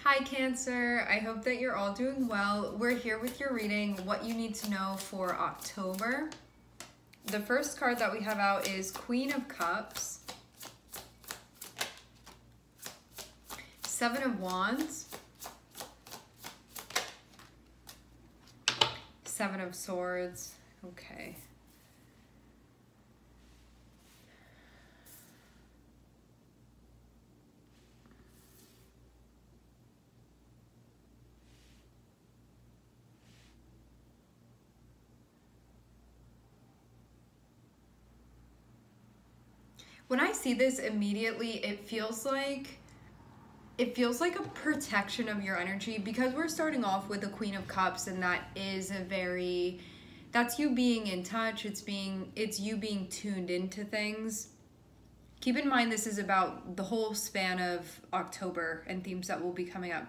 Hi Cancer, I hope that you're all doing well. We're here with your reading, what you need to know for October. The first card that we have out is Queen of Cups, Seven of Wands, Seven of Swords, okay. When I see this immediately, it feels like a protection of your energy, because we're starting off with the Queen of Cups, and that is that's you being in touch. It's you being tuned into things. Keep in mind, this is about the whole span of October and themes that will be coming up.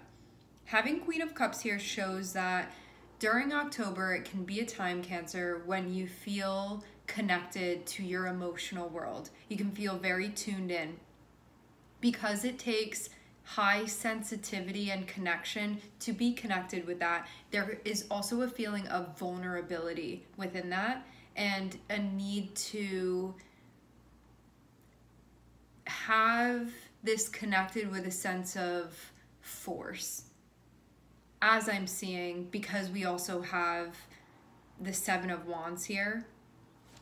Having Queen of Cups here shows that during October, it can be a time, Cancer, when you feel connected to your emotional world. You can feel very tuned in, because it takes high sensitivity and connection to be connected with that. There is also a feeling of vulnerability within that, and a need to have this connected with a sense of force, as I'm seeing, because we also have the Seven of Wands here.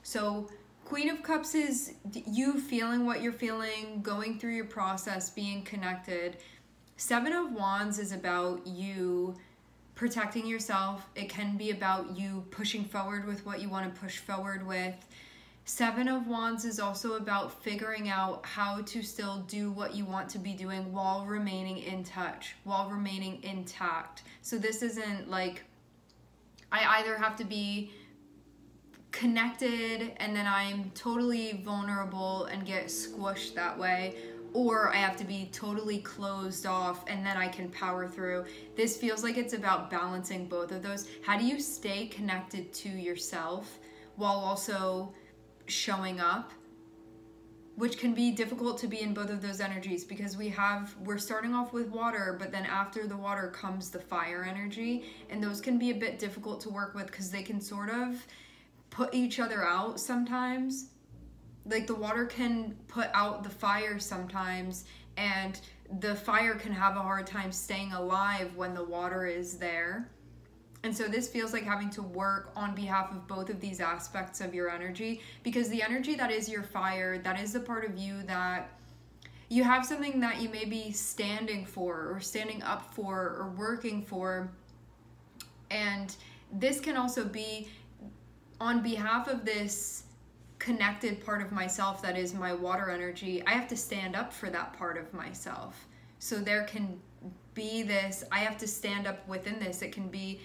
So Queen of Cups is you feeling what you're feeling, going through your process, being connected. Seven of Wands is about you protecting yourself. It can be about you pushing forward with what you want to push forward with. Seven of Wands is also about figuring out how to still do what you want to be doing while remaining in touch, while remaining intact. So this isn't like I either have to be connected and then I'm totally vulnerable and get squished that way, or I have to be totally closed off and then I can power through. This feels like it's about balancing both of those. How do you stay connected to yourself while also showing up, which can be difficult to be in both of those energies, because we're starting off with water, but then after the water comes the fire energy, and those can be a bit difficult to work with because they can sort of put each other out sometimes. Like the water can put out the fire sometimes, and the fire can have a hard time staying alive when the water is there. And so this feels like having to work on behalf of both of these aspects of your energy, because the energy that is your fire, that is the part of you that you have something that you may be standing for or standing up for or working for. And this can also be on behalf of this connected part of myself that is my water energy. I have to stand up for that part of myself. So there can be this, I have to stand up within this. It can be,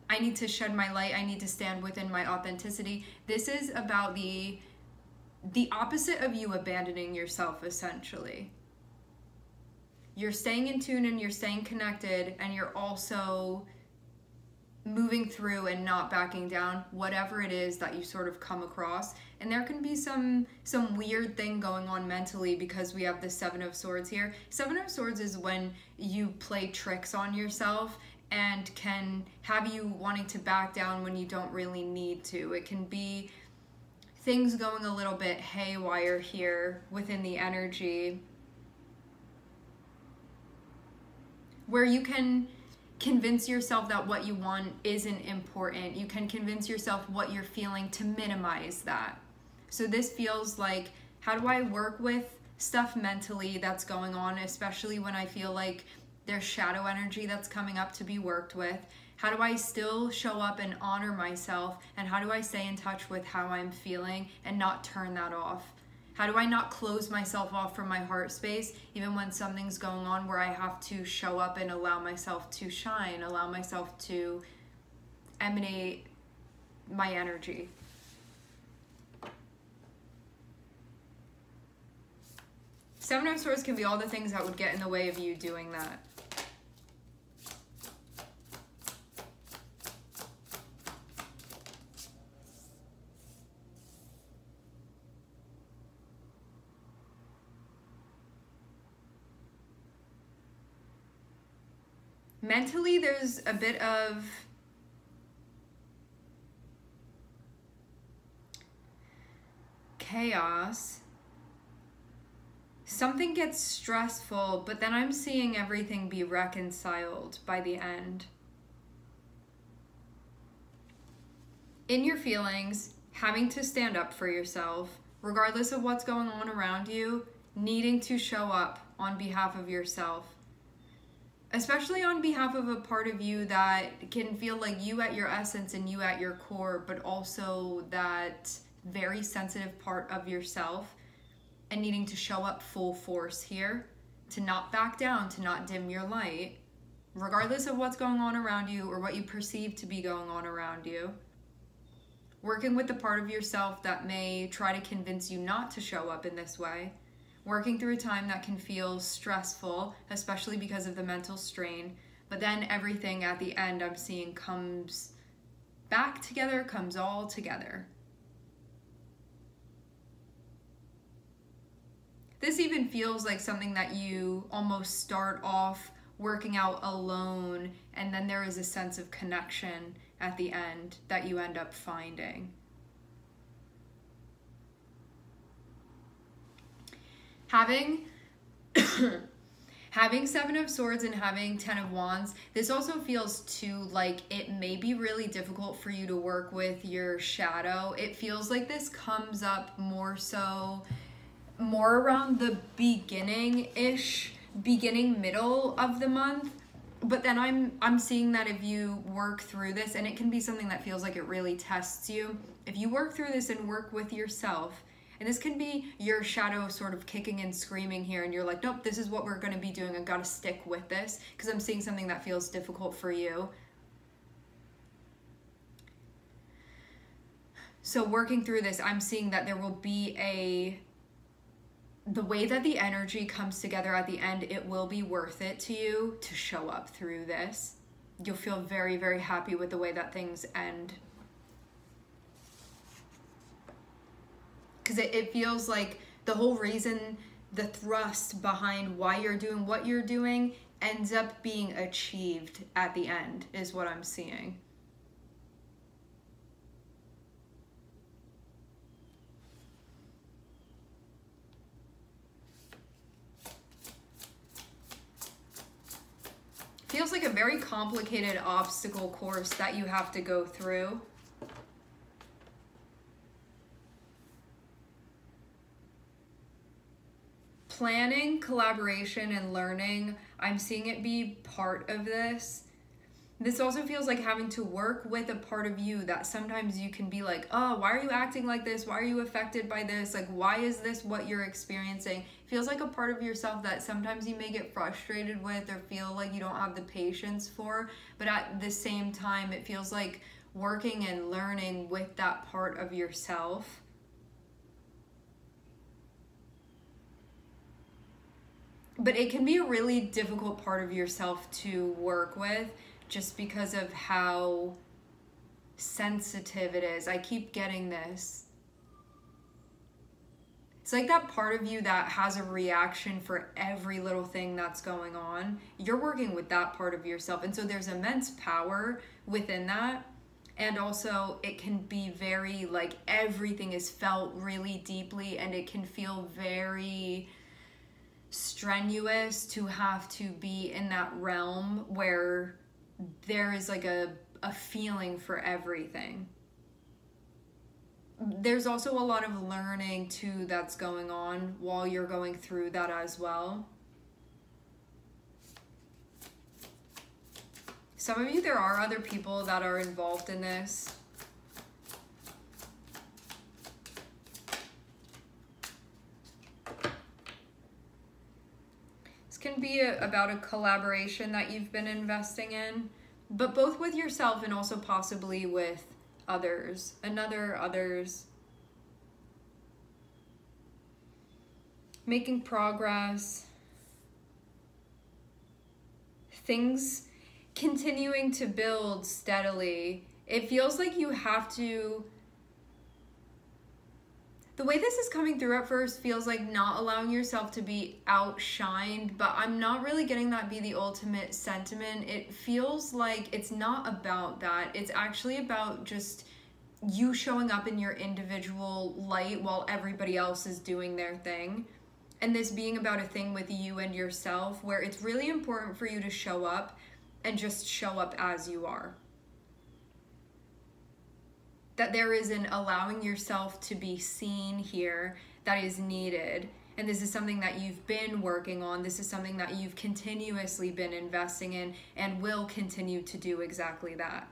I need to shed my light. I need to stand within my authenticity. This is about the opposite of you abandoning yourself, essentially. You're staying in tune and you're staying connected, and you're also moving through and not backing down, whatever it is that you sort of come across. And there can be some weird thing going on mentally, because we have the Seven of Swords here. Seven of Swords is when you play tricks on yourself and can have you wanting to back down when you don't really need to. It can be things going a little bit haywire here within the energy, where you can convince yourself that what you want isn't important. You can convince yourself what you're feeling to minimize that. So this feels like, how do I work with stuff mentally that's going on, especially when I feel like there's shadow energy that's coming up to be worked with? How do I still show up and honor myself? And how do I stay in touch with how I'm feeling and not turn that off? How do I not close myself off from my heart space, even when something's going on where I have to show up and allow myself to shine, allow myself to emanate my energy? Seven of Swords can be all the things that would get in the way of you doing that. Mentally, there's a bit of chaos. Something gets stressful, but then I'm seeing everything be reconciled by the end. In your feelings, having to stand up for yourself, regardless of what's going on around you, needing to show up on behalf of yourself. Especially on behalf of a part of you that can feel like you at your essence and you at your core, but also that very sensitive part of yourself, and needing to show up full force here, to not back down, to not dim your light, regardless of what's going on around you or what you perceive to be going on around you. Working with the part of yourself that may try to convince you not to show up in this way. Working through a time that can feel stressful, especially because of the mental strain, but then everything at the end I'm seeing comes back together, comes all together. This even feels like something that you almost start off working out alone, and then there is a sense of connection at the end that you end up finding. Having Seven of Swords and having 10 of Wands, this also feels too like it may be really difficult for you to work with your shadow. It feels like this comes up more around the beginning middle of the month. But then I'm seeing that if you work through this, and it can be something that feels like it really tests you, if you work through this and work with yourself, and this can be your shadow sort of kicking and screaming here, and you're like, nope, this is what we're going to be doing. I've got to stick with this because I'm seeing something that feels difficult for you. So working through this, I'm seeing that there will be the way that the energy comes together at the end, it will be worth it to you to show up through this. You'll feel very, very happy with the way that things end. Because it feels like the whole reason, the thrust behind why you're doing what you're doing ends up being achieved at the end, is what I'm seeing. Feels like a very complicated obstacle course that you have to go through. Planning, collaboration, and learning, I'm seeing it be part of this. This also feels like having to work with a part of you that sometimes you can be like, oh, why are you acting like this? Why are you affected by this? Like, why is this what you're experiencing? Feels like a part of yourself that sometimes you may get frustrated with or feel like you don't have the patience for. But at the same time, it feels like working and learning with that part of yourself. But it can be a really difficult part of yourself to work with, just because of how sensitive it is. I keep getting this. It's like that part of you that has a reaction for every little thing that's going on. You're working with that part of yourself. And so there's immense power within that. And also it can be very like everything is felt really deeply, and it can feel very strenuous to have to be in that realm where there is like a feeling for everything. There's also a lot of learning too that's going on while you're going through that as well. Some of you, there are other people that are involved in this. Can be about a collaboration that you've been investing in, but both with yourself and also possibly with others, others. Making progress. Things continuing to build steadily. It feels like you have to... The way this is coming through at first feels like not allowing yourself to be outshined, but I'm not really getting that be the ultimate sentiment. It feels like it's not about that. It's actually about just you showing up in your individual light while everybody else is doing their thing. And this being about a thing with you and yourself where it's really important for you to show up and just show up as you are. That there is an allowing yourself to be seen here that is needed. And this is something that you've been working on. This is something that you've continuously been investing in and will continue to do exactly that.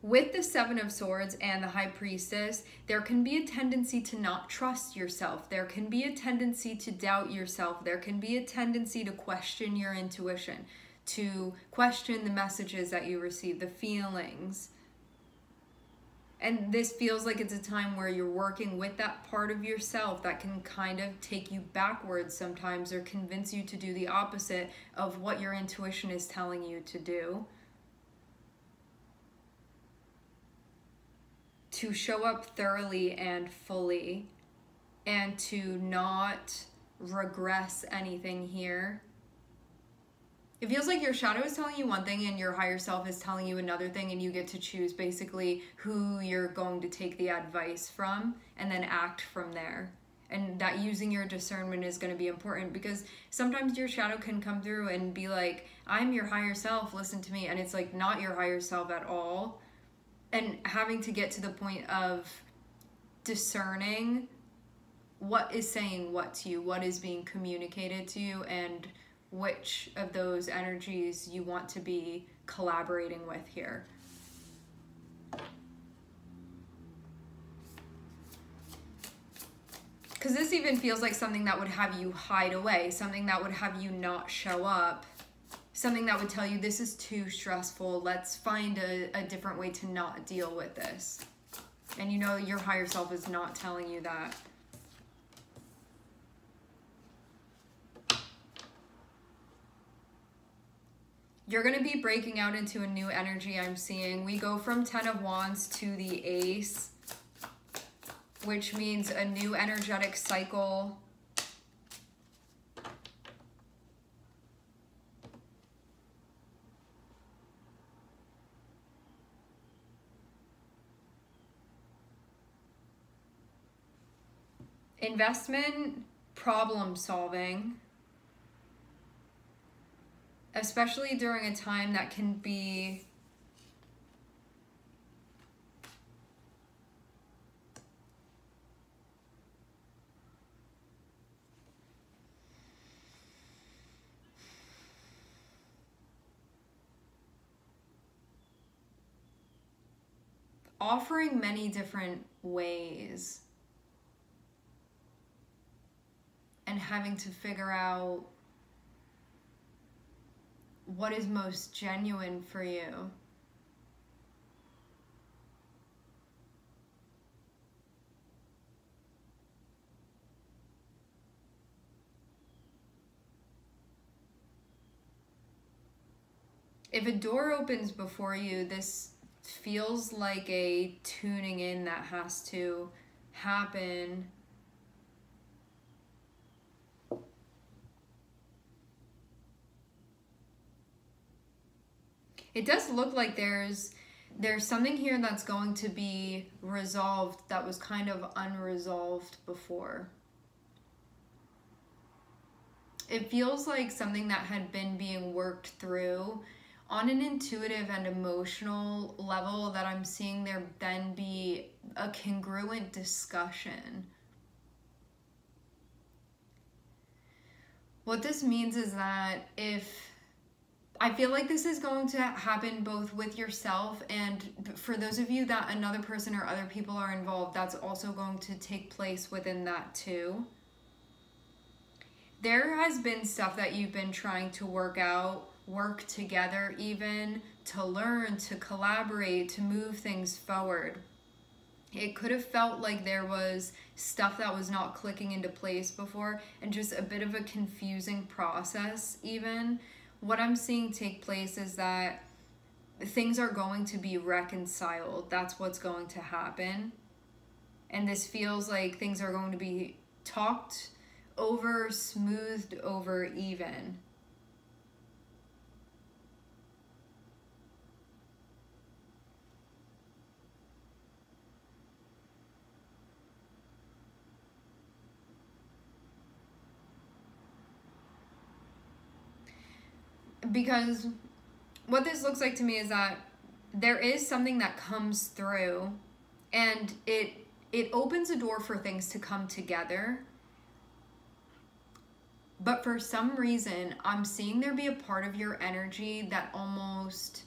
With the Seven of Swords and the High Priestess, there can be a tendency to not trust yourself. There can be a tendency to doubt yourself. There can be a tendency to question your intuition, to question the messages that you receive, the feelings. And this feels like it's a time where you're working with that part of yourself that can kind of take you backwards sometimes or convince you to do the opposite of what your intuition is telling you to do. To show up thoroughly and fully and to not regress anything here. It feels like your shadow is telling you one thing and your higher self is telling you another thing, and you get to choose basically who you're going to take the advice from and then act from there. And that using your discernment is going to be important, because sometimes your shadow can come through and be like, I'm your higher self, listen to me. And it's like not your higher self at all. And having to get to the point of discerning what is saying what to you, what is being communicated to you, and which of those energies you want to be collaborating with here. Because this even feels like something that would have you hide away, something that would have you not show up. Something that would tell you this is too stressful, let's find a different way to not deal with this. And you know your higher self is not telling you that. You're going to be breaking out into a new energy, I'm seeing. We go from 10 of Wands to the Ace, which means a new energetic cycle. Investment, problem solving, especially during a time that can be offering many different ways. And having to figure out what is most genuine for you. If a door opens before you, this feels like a tuning in that has to happen. It does look like there's something here that's going to be resolved that was kind of unresolved before. It feels like something that had been being worked through on an intuitive and emotional level, that I'm seeing there then be a congruent discussion. What this means is that I feel like this is going to happen both with yourself, and for those of you that another person or other people are involved, that's also going to take place within that too. There has been stuff that you've been trying to work out, work together even, to learn, to collaborate, to move things forward. It could have felt like there was stuff that was not clicking into place before, and just a bit of a confusing process even. What I'm seeing take place is that things are going to be reconciled. That's what's going to happen. And this feels like things are going to be talked over, smoothed over even. Because what this looks like to me is that there is something that comes through, and it opens a door for things to come together. But for some reason, I'm seeing there be a part of your energy that almost,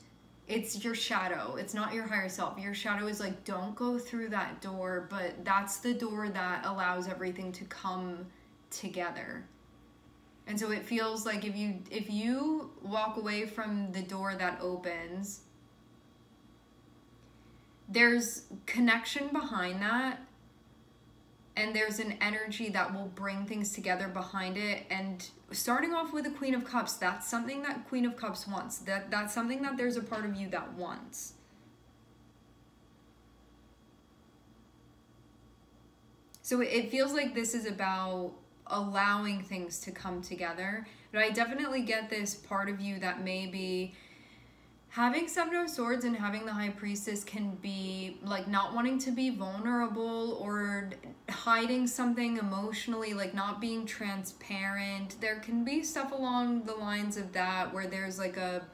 it's your shadow. It's not your higher self. Your shadow is like, don't go through that door, but that's the door that allows everything to come together. And so it feels like if you walk away from the door that opens, there's connection behind that, and there's an energy that will bring things together behind it. And starting off with the Queen of Cups, that's something that Queen of Cups wants. That's something that there's a part of you that wants. So it feels like this is about allowing things to come together. But I definitely get this part of you that maybe having Seven of Swords and having the High Priestess can be like not wanting to be vulnerable or hiding something emotionally, like not being transparent. There can be stuff along the lines of that where there's like a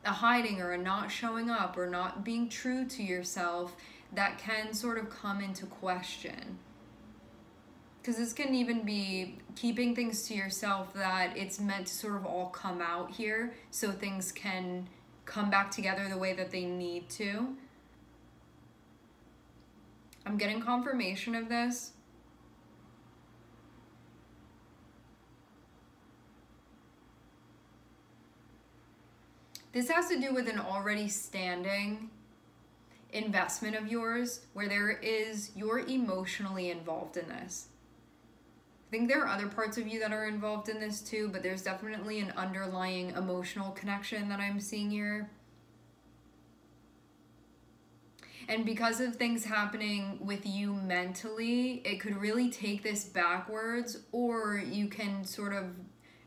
hiding or a not showing up or not being true to yourself that can sort of come into question. Because this can even be keeping things to yourself that it's meant to sort of all come out here so things can come back together the way that they need to. I'm getting confirmation of this. This has to do with an already standing investment of yours where you're emotionally involved in this. I think there are other parts of you that are involved in this too, but there's definitely an underlying emotional connection that I'm seeing here. And because of things happening with you mentally, it could really take this backwards, or you can sort of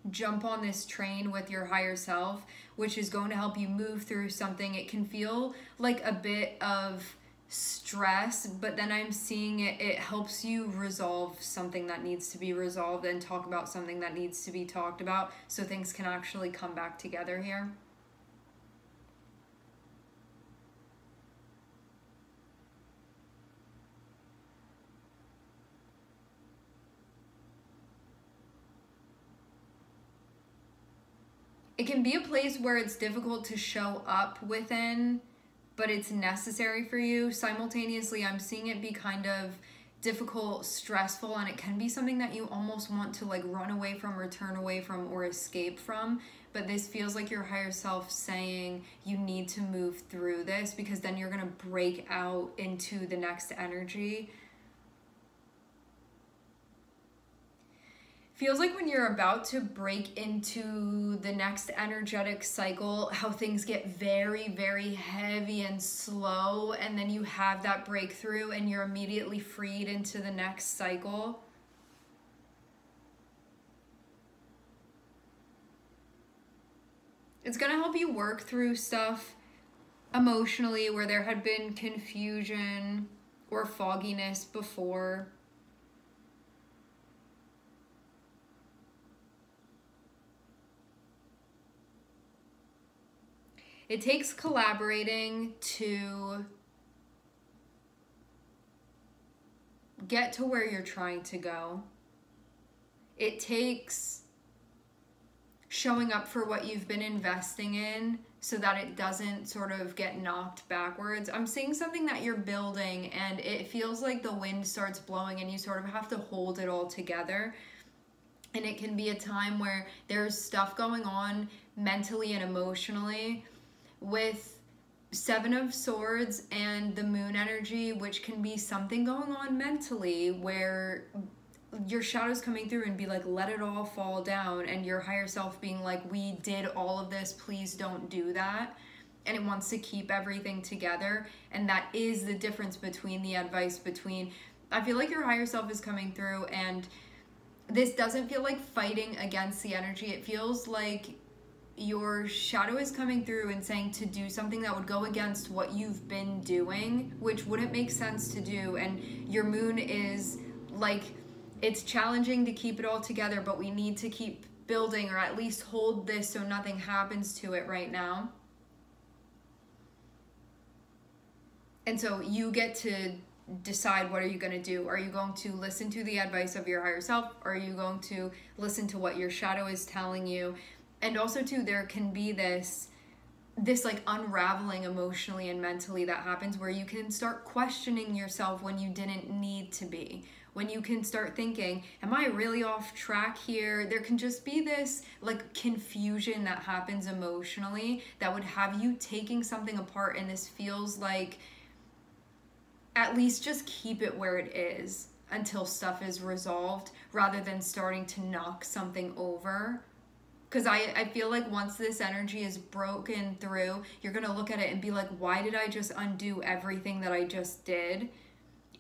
jump on this train with your higher self, which is going to help you move through something. It can feel like a bit of stress, but then I'm seeing it helps you resolve something that needs to be resolved and talk about something that needs to be talked about so things can actually come back together here. It can be a place where it's difficult to show up within, but it's necessary for you. Simultaneously, I'm seeing it be kind of difficult, stressful, and it can be something that you almost want to like run away from or turn away from or escape from. But this feels like your higher self saying you need to move through this, because then you're gonna break out into the next energy. Feels like when you're about to break into the next energetic cycle, how things get very, very heavy and slow, and then you have that breakthrough and you're immediately freed into the next cycle. It's gonna help you work through stuff emotionally where there had been confusion or fogginess before. It takes collaborating to get to where you're trying to go. It takes showing up for what you've been investing in so that it doesn't sort of get knocked backwards. I'm seeing something that you're building and it feels like the wind starts blowing and you sort of have to hold it all together. And it can be a time where there's stuff going on mentally and emotionally with Seven of Swords and the moon energy, which can be something going on mentally where your shadow's coming through and be like, let it all fall down, and your higher self being like, we did all of this, please don't do that. and it wants to keep everything together. And that is the difference between the advice between, I feel like your higher self is coming through, and this doesn't feel like fighting against the energy. It feels like your shadow is coming through and saying to do something that would go against what you've been doing, which wouldn't make sense to do. And your moon is like, it's challenging to keep it all together, but we need to keep building, or at least hold this so nothing happens to it right now. And so you get to decide, what are you going to do? Are you going to listen to the advice of your higher self? Or are you going to listen to what your shadow is telling you? And also too, there can be this like unraveling emotionally and mentally that happens, where you can start questioning yourself when you didn't need to be. When you can start thinking, am I really off track here? There can just be this like confusion that happens emotionally that would have you taking something apart, and this feels like, at least just keep it where it is until stuff is resolved, rather than starting to knock something over. Because I feel like once this energy is broken through, you're going to look at it and be like, why did I just undo everything that I just did?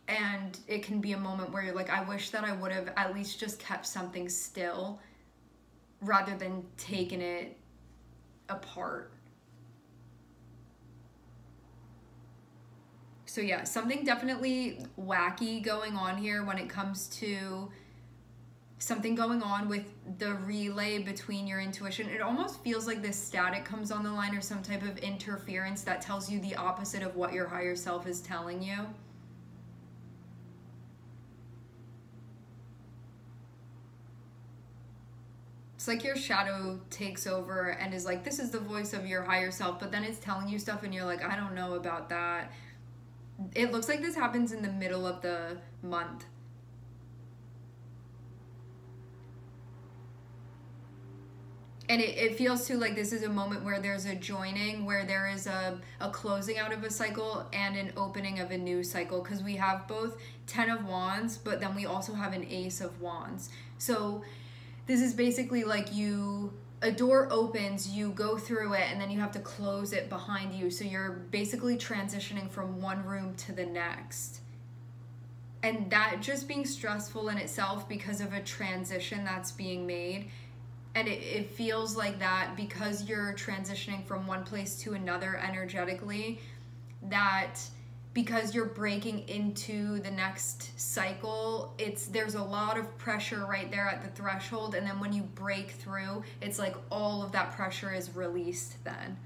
And it can be a moment where you're like, I wish that I would have at least just kept something still rather than taking it apart. So yeah, something definitely wacky going on here when it comes to something going on with the relay between your intuition. It almost feels like this static comes on the line, or some type of interference that tells you the opposite of what your higher self is telling you. It's like your shadow takes over and is like, this is the voice of your higher self, but then it's telling you stuff and you're like, I don't know about that. It looks like this happens in the middle of the month. And it feels too like this is a moment where there's a joining, where there is a closing out of a cycle and an opening of a new cycle, because we have both 10 of Wands, but then we also have an Ace of Wands. So this is basically like a door opens, you go through it, and then you have to close it behind you. So you're basically transitioning from one room to the next. And that just being stressful in itself because of a transition that's being made. And it feels like that because you're transitioning from one place to another energetically, that because you're breaking into the next cycle, there's a lot of pressure right there at the threshold. And then when you break through, it's like all of that pressure is released then.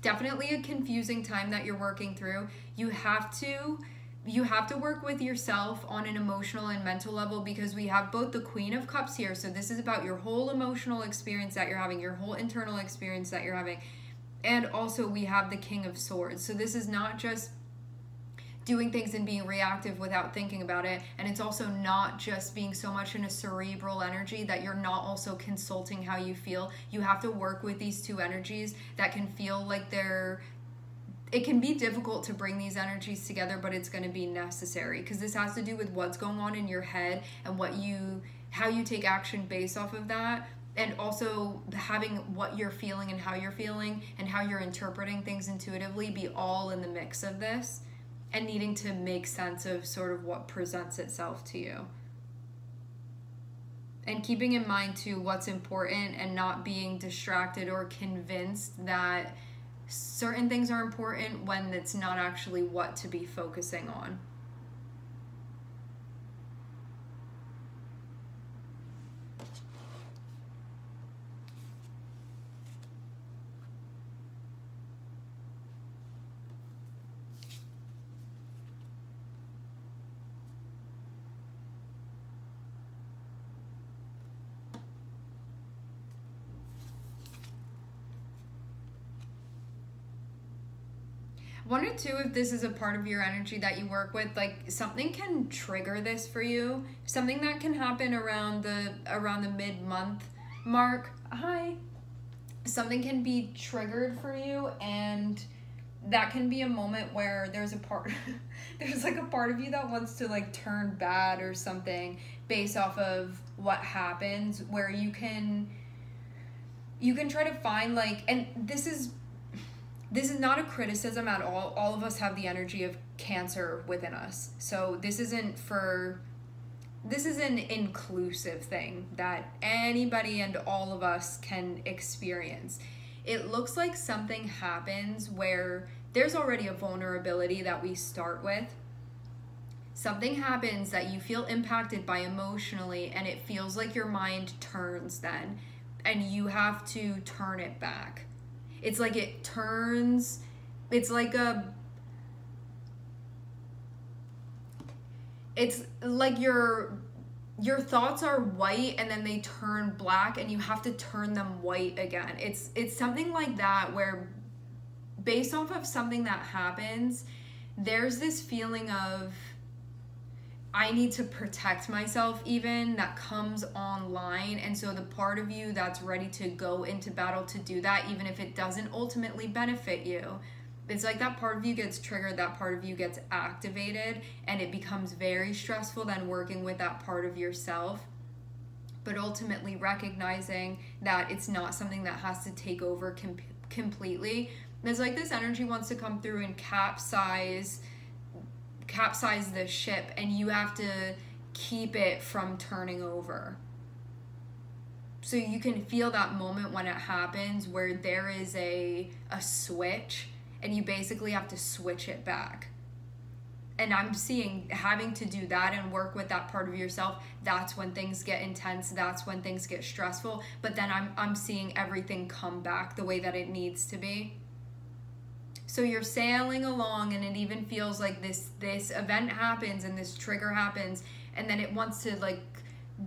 Definitely a confusing time that you're working through. You have to work with yourself on an emotional and mental level, because we have both the Queen of Cups here. So this is about your whole emotional experience that you're having, your whole internal experience that you're having. And also we have the King of Swords. So this is not just doing things and being reactive without thinking about it. And it's also not just being so much in a cerebral energy that you're not also consulting how you feel. You have to work with these two energies that can feel like it can be difficult to bring these energies together, but it's going to be necessary, because this has to do with what's going on in your head and how you take action based off of that, and also having what you're feeling and how you're interpreting things intuitively be all in the mix of this, and needing to make sense of sort of what presents itself to you. And keeping in mind too what's important, and not being distracted or convinced that certain things are important when it's not actually what to be focusing on. Wonder too if this is a part of your energy that you work with, like something can trigger this for you. Something that can happen around the mid-month mark. Hi. Something can be triggered for you, and that can be a moment where there's like a part of you that wants to like turn bad or something based off of what happens, where you can you can try to find like, and this is not a criticism at all. All of us have the energy of Cancer within us. So this is an inclusive thing that anybody and all of us can experience. It looks like something happens where there's already a vulnerability that we start with. Something happens that you feel impacted by emotionally, and it feels like your mind turns then, and you have to turn it back. It's like it turns, it's like your thoughts are white and then they turn black and you have to turn them white again. It's something like that, where based off of something that happens, there's this feeling of I need to protect myself even that comes online. And so the part of you that's ready to go into battle to do that, even if it doesn't ultimately benefit you, it's like that part of you gets triggered, that part of you gets activated, and it becomes very stressful then working with that part of yourself. But ultimately recognizing that it's not something that has to take over completely. It's like this energy wants to come through and capsize the ship, and you have to keep it from turning over. So you can feel that moment when it happens where there is a switch, and you basically have to switch it back. And I'm seeing having to do that and work with that part of yourself, that's when things get intense, that's when things get stressful. But then I'm seeing everything come back the way that it needs to be. So you're sailing along, and it even feels like this event happens and this trigger happens, and then it wants to like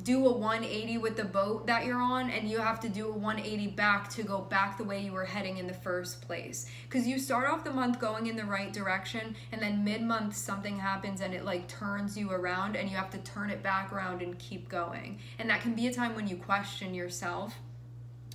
do a 180 with the boat that you're on, and you have to do a 180 back to go back the way you were heading in the first place. Because you start off the month going in the right direction, and then mid-month something happens and it like turns you around, and you have to turn it back around and keep going. And that can be a time when you question yourself,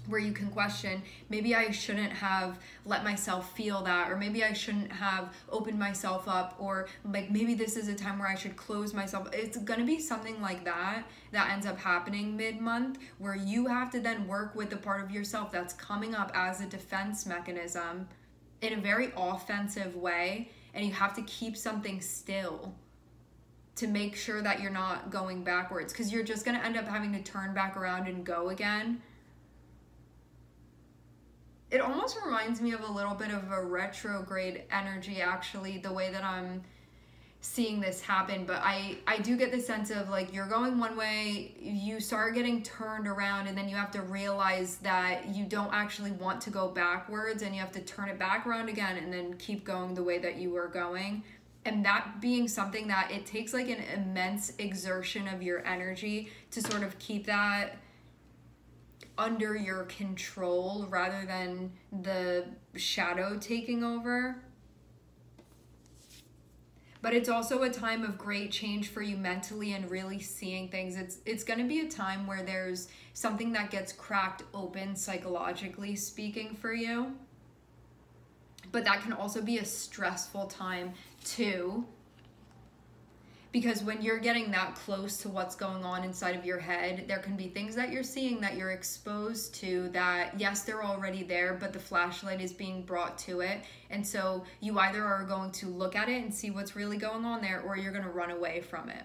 where you can question, maybe I shouldn't have let myself feel that, or maybe I shouldn't have opened myself up, or like maybe this is a time where I should close myself. It's gonna be something like that ends up happening mid-month, where you have to then work with the part of yourself that's coming up as a defense mechanism in a very offensive way, and you have to keep something still to make sure that you're not going backwards, because you're just gonna end up having to turn back around and go again. It almost reminds me of a little bit of a retrograde energy, actually, the way that I'm seeing this happen. But I do get the sense of like you're going one way, you start getting turned around, and then you have to realize that you don't actually want to go backwards, and you have to turn it back around again and then keep going the way that you were going. And that being something that it takes like an immense exertion of your energy to sort of keep that under your control rather than the shadow taking over. But it's also a time of great change for you mentally and really seeing things. It's going to be a time where there's something that gets cracked open psychologically speaking for you. But that can also be a stressful time too, because when you're getting that close to what's going on inside of your head, there can be things that you're seeing that you're exposed to that, yes, they're already there, but the flashlight is being brought to it. And so you either are going to look at it and see what's really going on there, or you're going to run away from it.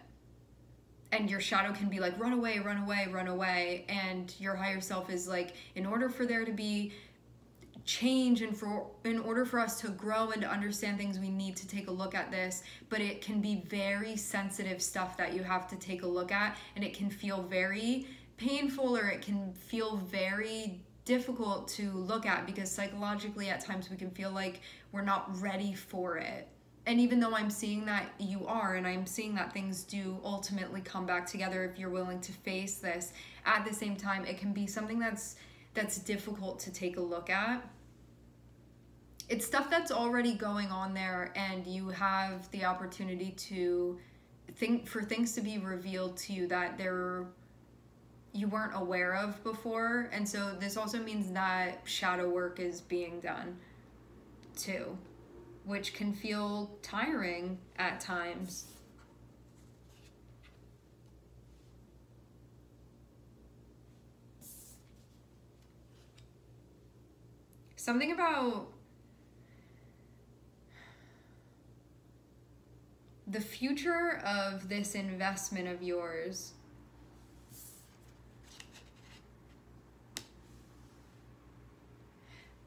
And your shadow can be like, run away, run away, run away. And your higher self is like, in order for there to be change and in order for us to grow and to understand things, we need to take a look at this. But it can be very sensitive stuff that you have to take a look at, and it can feel very painful, or it can feel very difficult to look at, because psychologically at times we can feel like we're not ready for it. And even though I'm seeing that you are, and I'm seeing that things do ultimately come back together if you're willing to face this, at the same time it can be something that's difficult to take a look at. It's stuff that's already going on there, and you have the opportunity to think for things to be revealed to you that you weren't aware of before. And so this also means that shadow work is being done too, which can feel tiring at times. something about the future of this investment of yours.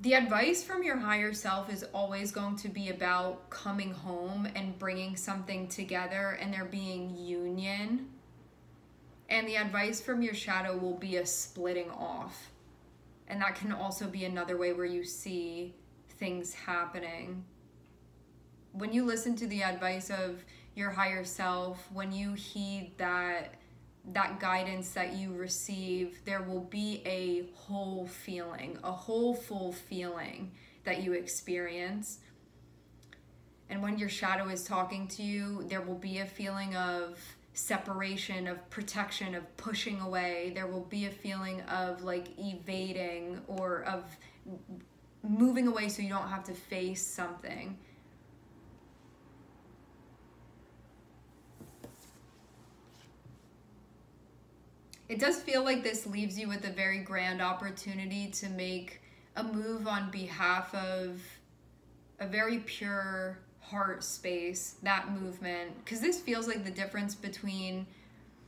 The advice from your higher self is always going to be about coming home and bringing something together and there being union. And the advice from your shadow will be a splitting off. And that can also be another way where you see things happening. When you listen to the advice of your higher self, when you heed that guidance that you receive, there will be a whole feeling, a whole full feeling that you experience. And when your shadow is talking to you, there will be a feeling of separation, of protection, of pushing away. There will be a feeling of like evading or of moving away so you don't have to face something. It does feel like this leaves you with a very grand opportunity to make a move on behalf of a very pure heart space, that movement. Because this feels like the difference between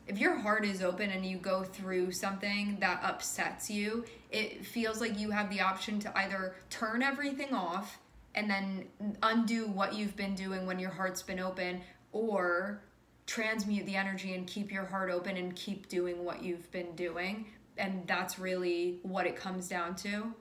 if your heart is open and you go through something that upsets you, it feels like you have the option to either turn everything off and then undo what you've been doing when your heart's been open, or transmute the energy and keep your heart open and keep doing what you've been doing. And that's really what it comes down to.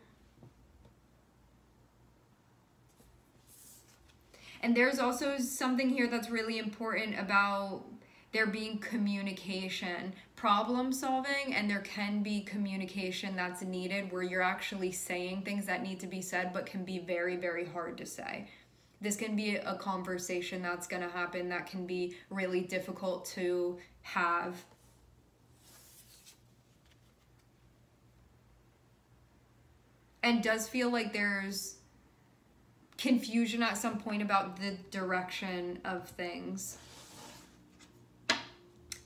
And there's also something here that's really important about there being communication, problem solving, and there can be communication that's needed where you're actually saying things that need to be said but can be very, very hard to say. This can be a conversation that's going to happen that can be really difficult to have. And does feel like there's confusion at some point about the direction of things.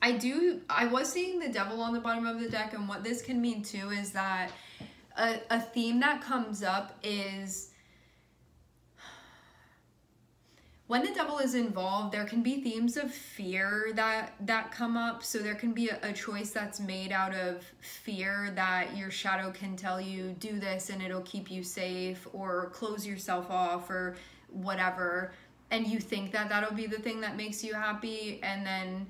I was seeing the devil on the bottom of the deck, and what this can mean too is that a theme that comes up is when the devil is involved, there can be themes of fear that come up. So there can be a choice that's made out of fear that your shadow can tell you, do this and it'll keep you safe, or close yourself off, or whatever. And you think that that'll be the thing that makes you happy. And then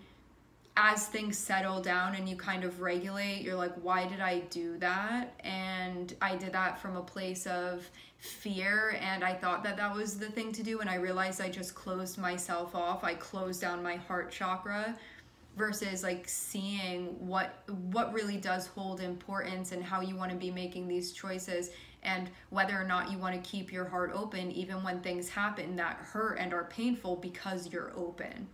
as things settle down and you kind of regulate, you're like, why did I do that? And I did that from a place of fear, and I thought that that was the thing to do, and I realized I just closed myself off. I closed down my heart chakra, versus like seeing what really does hold importance and how you want to be making these choices, and whether or not you want to keep your heart open even when things happen that hurt and are painful because you're open.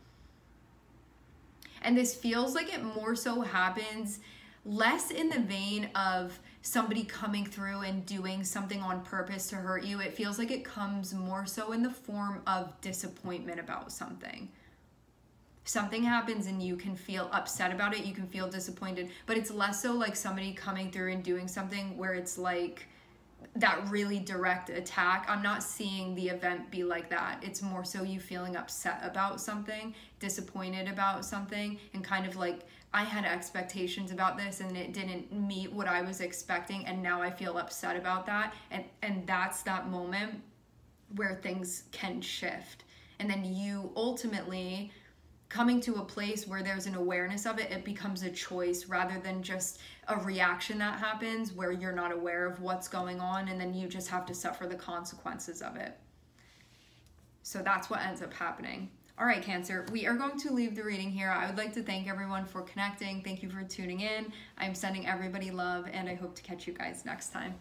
And this feels like it more so happens less in the vein of somebody coming through and doing something on purpose to hurt you. It feels like it comes more so in the form of disappointment about something. Something happens and you can feel upset about it, you can feel disappointed, but it's less so like somebody coming through and doing something where it's like that really direct attack. I'm not seeing the event be like that. It's more so you feeling upset about something, disappointed about something, and kind of like, I had expectations about this and it didn't meet what I was expecting, and now I feel upset about that. And that's that moment where things can shift. And then you ultimately coming to a place where there's an awareness of it, it becomes a choice rather than just a reaction that happens where you're not aware of what's going on, and then you just have to suffer the consequences of it. So that's what ends up happening. All right, Cancer, we are going to leave the reading here. I would like to thank everyone for connecting. Thank you for tuning in. I'm sending everybody love, and I hope to catch you guys next time.